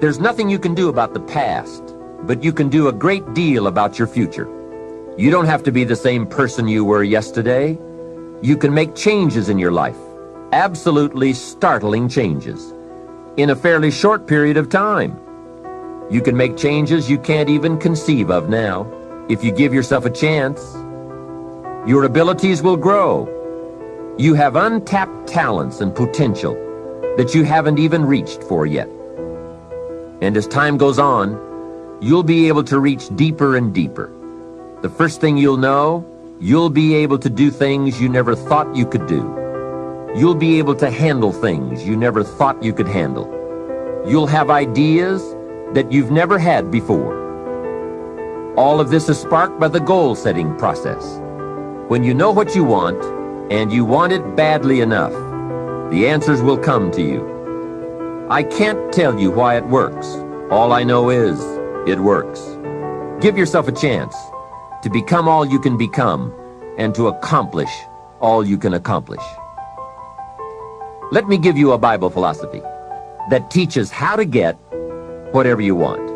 There's nothing you can do about the past, but you can do a great deal about your future. You don't have to be the same person you were yesterday. You can make changes in your life, absolutely startling changes, in a fairly short period of time. You can make changes you can't even conceive of now, if you give yourself a chance. Your abilities will grow. You have untapped talents and potential that you haven't even reached for yet. And as time goes on, you'll be able to reach deeper and deeper. The first thing you'll know, you'll be able to do things you never thought you could do. You'll be able to handle things you never thought you could handle. You'll have ideas that you've never had before. All of this is sparked by the goal-setting process. When you know what you want, and you want it badly enough, the answers will come to you. I can't tell you why it works. All I know is, it works. Give yourself a chance to become all you can become and to accomplish all you can accomplish. Let me give you a Bible philosophy that teaches how to get whatever you want.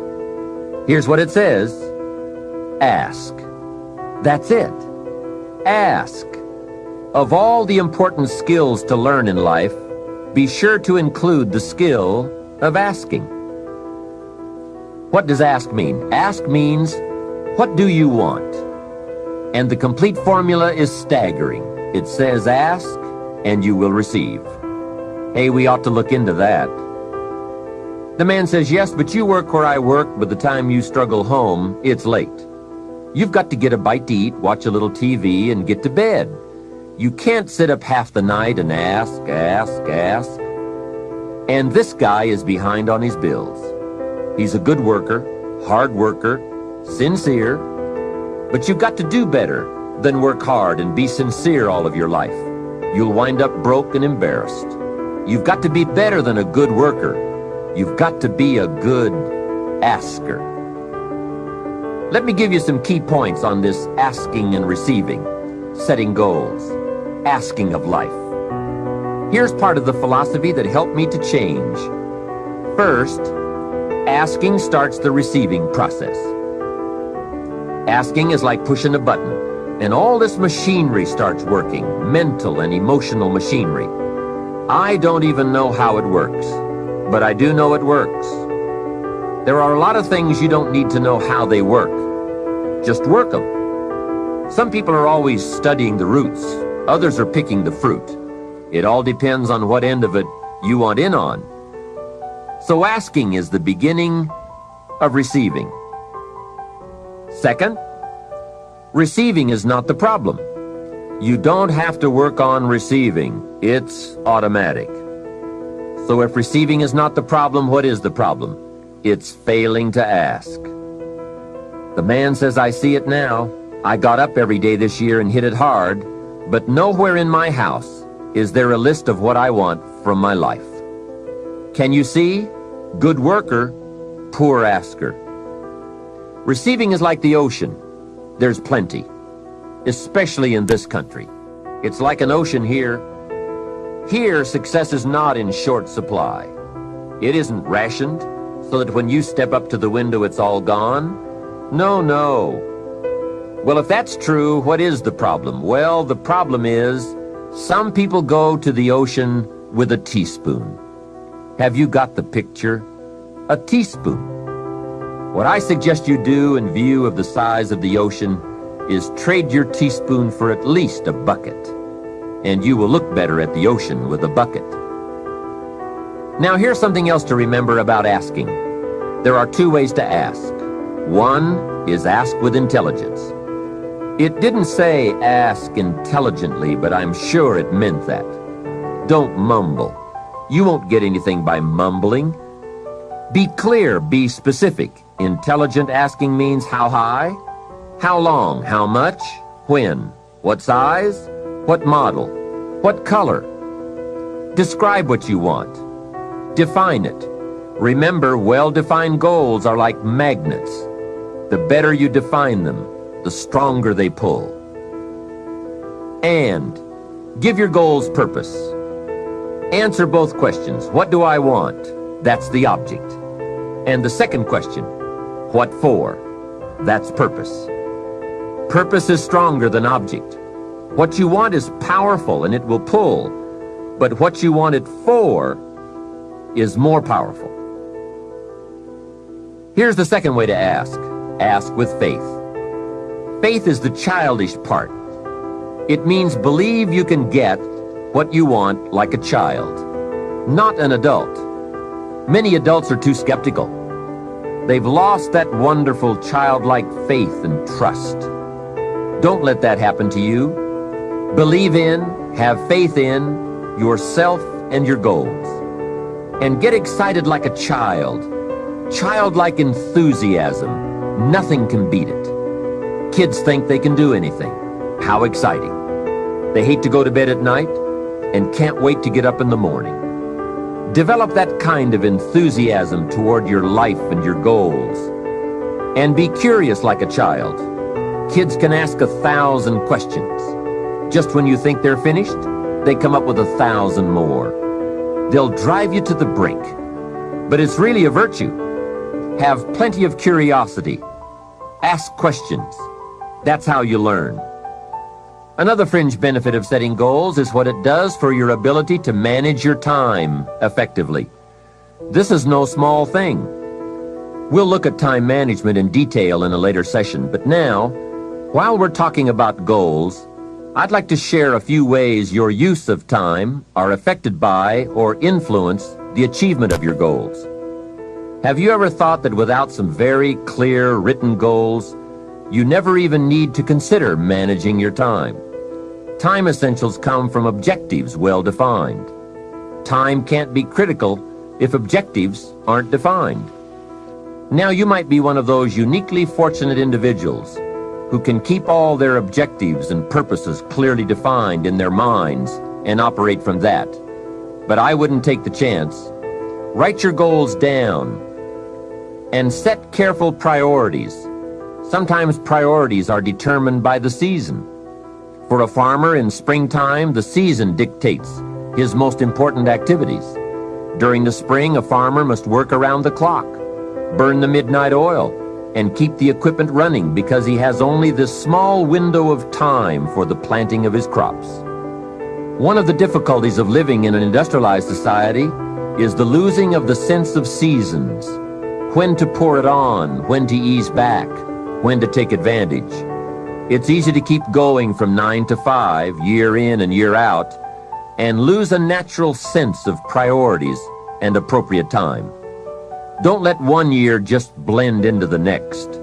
Here's what it says: ask. That's it. Ask. Of all the important skills to learn in life, be sure to include the skill of asking. What does ask mean? Ask means, what do you want? And the complete formula is staggering. It says ask, and you will receive. Hey, we ought to look into that. The man says, yes, but you work where I work. By the time you struggle home, it's late. You've got to get a bite to eat, watch a little TV, and get to bed. You can't sit up half the night and ask. And this guy is behind on his bills. He's a good worker, hard worker, sincere, but you've got to do better than work hard and be sincere all of your life. You'll wind up broke and embarrassed. You've got to be better than a good worker. You've got to be a good asker. Let me give you some key points on this asking and receiving, setting goals, asking of life. Here's part of the philosophy that helped me to change. First, asking starts the receiving process. Asking is like pushing a button, and all this machinery starts working, mental and emotional machinery. I don't even know how it works, but I do know it works. There are a lot of things you don't need to know how they work. Just work them. Some people are always studying the roots. Others are picking the fruit. It all depends on what end of it you want in on. So asking is the beginning of receiving. Second, receiving is not the problem. You don't have to work on receiving. It's automatic. So if receiving is not the problem, what is the problem? It's failing to ask. The man says, I see it now. I got up every day this year and hit it hard, but nowhere in my house is there a list of what I want from my life. Can you see? Good worker, poor asker. Receiving is like the ocean. There's plenty, especially in this country. It's like an ocean here. Here, success is not in short supply. It isn't rationed, so that when you step up to the window, it's all gone. No. Well, if that's true, what is the problem? Well, the problem is some people go to the ocean with a teaspoon. Have you got the picture? A teaspoon. What I suggest you do in view of the size of the ocean is trade your teaspoon for at least a bucket, and you will look better at the ocean with a bucket. Now, here's something else to remember about asking. There are two ways to ask. One is ask with intelligence. It didn't say ask intelligently, but I'm sure it meant that. Don't mumble. You won't get anything by mumbling. Be clear, be specific. Intelligent asking means how high, how long, how much, when, what size, what model, what color. Describe what you want. Define it. Remember, well-defined goals are like magnets. The better you define them, the stronger they pull. And Give your goals purpose. Answer both questions. What do I want? That's the object. And the second question, what for? That's purpose. Purpose is stronger than object. What you want is powerful and it will pull, but what you want it for is more powerful. Here's the second way to ask. Ask with faith. Faith is the childish part. It means believe you can get what you want like a child, not an adult. Many adults are too skeptical. They've lost that wonderful childlike faith and trust. Don't let that happen to you. Believe in, have faith in yourself and your goals. And get excited like a child. Childlike enthusiasm. Nothing can beat it. Kids think they can do anything. How exciting. They hate to go to bed at night and can't wait to get up in the morning. Develop that kind of enthusiasm toward your life and your goals. And be curious like a child. Kids can ask 1,000 questions. Just when you think they're finished, they come up with 1,000 more. They'll drive you to the brink. But it's really a virtue. Have plenty of curiosity. Ask questions. That's how you learn. Another fringe benefit of setting goals is what it does for your ability to manage your time effectively. This is no small thing. We'll look at time management in detail in a later session, but now, while we're talking about goals, I'd like to share a few ways your use of time are affected by or influence the achievement of your goals. Have you ever thought that without some very clear written goals, you never even need to consider managing your time? Time essentials come from objectives well defined. Time can't be critical if objectives aren't defined. Now you might be one of those uniquely fortunate individuals who can keep all their objectives and purposes clearly defined in their minds and operate from that. But I wouldn't take the chance. Write your goals down and set careful priorities. Sometimes priorities are determined by the season. For a farmer in springtime, the season dictates his most important activities. During the spring, a farmer must work around the clock, burn the midnight oil, and keep the equipment running because he has only this small window of time for the planting of his crops. One of the difficulties of living in an industrialized society is the losing of the sense of seasons. When to pour it on, when to ease back, when to take advantage. It's easy to keep going from 9 to 5, year in and year out, and lose a natural sense of priorities and appropriate time. Don't let one year just blend into the next.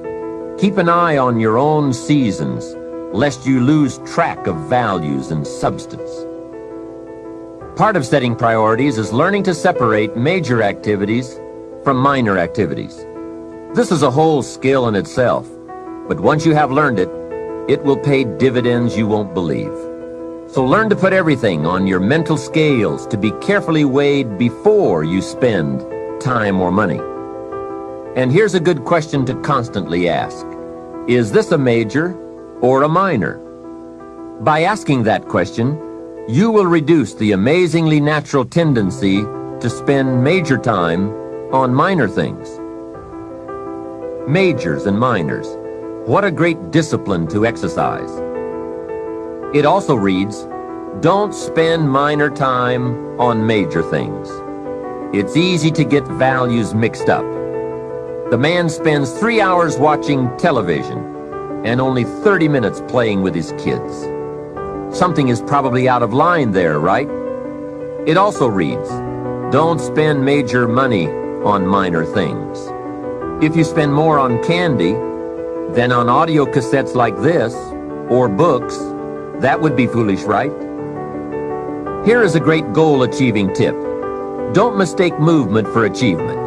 Keep an eye on your own seasons, lest you lose track of values and substance. Part of setting priorities is learning to separate major activities from minor activities. This is a whole skill in itself, but once you have learned it, it will pay dividends you won't believe. So learn to put everything on your mental scales to be carefully weighed before you spend time or money. And here's a good question to constantly ask. Is this a major or a minor? By asking that question, you will reduce the amazingly natural tendency to spend major time on minor things. Majors and minors. What a great discipline to exercise. It also reads, don't spend minor time on major things. It's easy to get values mixed up. The man spends 3 hours watching television and only 30 minutes playing with his kids. Something is probably out of line there, right? It also reads, don't spend major money on minor things. If you spend more on candy than on audio cassettes like this, or books, that would be foolish, right? Here is a great goal-achieving tip. Don't mistake movement for achievement.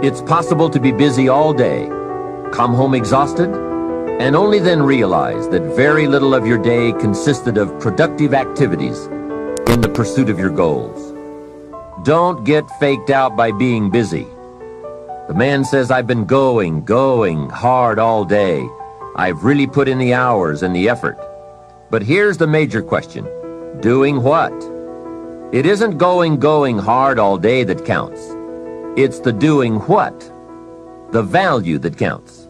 It's possible to be busy all day, come home exhausted, and only then realize that very little of your day consisted of productive activities in the pursuit of your goals. Don't get faked out by being busy. The man says, I've been going hard all day. I've really put in the hours and the effort. But here's the major question. Doing what? It isn't going hard all day that counts. It's the doing what, the value that counts.